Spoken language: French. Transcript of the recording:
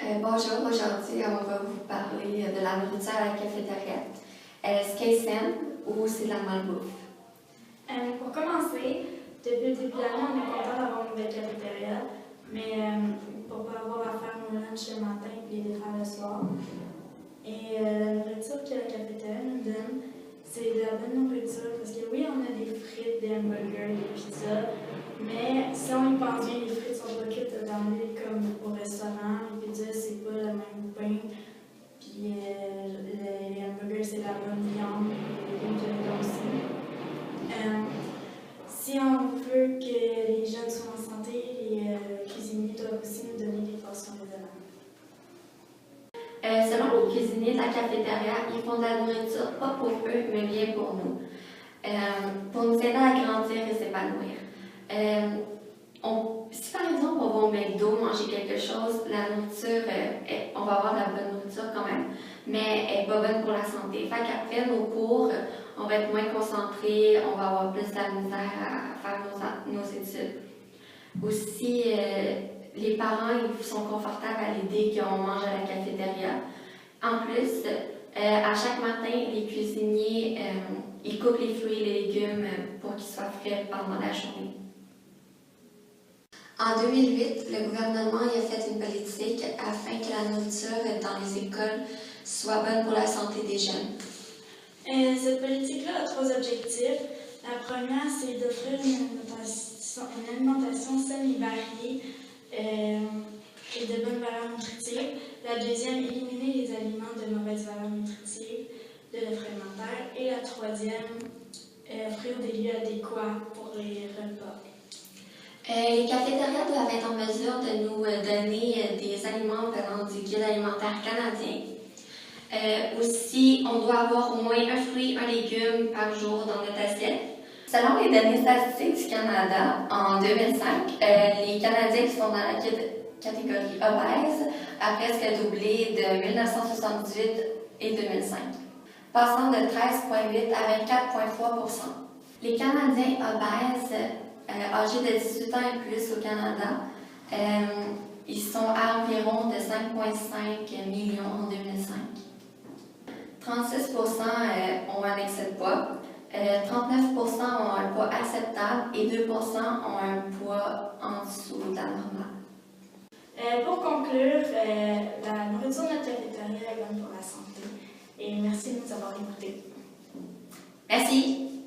Bonjour, aujourd'hui on va vous parler de la nourriture à la cafétéria. Est-ce qu'elle est saine ou c'est de la malbouffe? Pour commencer, depuis le début de l'année, on est content d'avoir une nouvelle cafétéria, mais pour ne pas avoir à faire nos lunchs le matin et les faire le soir. Et la nourriture que la cafétéria nous donne, c'est de la bonne nourriture, parce que oui, on a des frites, des hamburgers, des pizzas, mais si on y pense bien, les frites sont pas cuites dans l'huile comme au restaurant, les pizzas, c'est pas le même pain, puis les hamburgers, c'est de la bonne viande, les légumes que aussi. Si on veut que les jeunes soient en santé, les cuisiniers doivent aussi nous donner des portions raisonnables. Selon les cuisiniers de la cafétéria, ils font de la nourriture pas pour eux, mais bien pour nous. Pour nous aider à grandir et s'épanouir. Si par exemple on va au McDo manger quelque chose, la nourriture, on va avoir de la bonne nourriture quand même, mais elle n'est pas bonne pour la santé. Fait qu'après nos cours, on va être moins concentrés, on va avoir plus de la misère à faire nos études. Aussi, les parents ils sont confortables à l'idée qu'on mange à la cafétéria. En plus, à chaque matin, les cuisiniers ils coupent les fruits et les légumes pour qu'ils soient frais pendant la journée. En 2008, le gouvernement a fait une politique afin que la nourriture dans les écoles soit bonne pour la santé des jeunes. Cette politique-là a 3 objectifs. La première, c'est d'offrir une alimentation saine et variée et de bonne valeur nutritive. La deuxième, éliminer les aliments de mauvaise valeur nutritive de l'offre alimentaire. Et la troisième, offrir des lieux adéquats pour les repas. Les cafétérias doivent être en mesure de nous donner des aliments venant du guide alimentaire canadien. Aussi, on doit avoir au moins un fruit, un légume par jour dans notre assiette. Selon les données statistiques du Canada, en 2005, les Canadiens qui sont dans la catégorie obèse a presque doublé de 1978 et 2005, passant de 13,8 à 24,3%. Les Canadiens obèses âgés de 18 ans et plus au Canada, ils sont à environ de 5,5 millions en 2005. 36% ont un excès de poids, 39% ont un poids acceptable et 2% ont un poids en dessous de la normale. Pour conclure, la nourriture de notre cafétéria est bonne pour la santé. Et merci de nous avoir écoutés. Merci!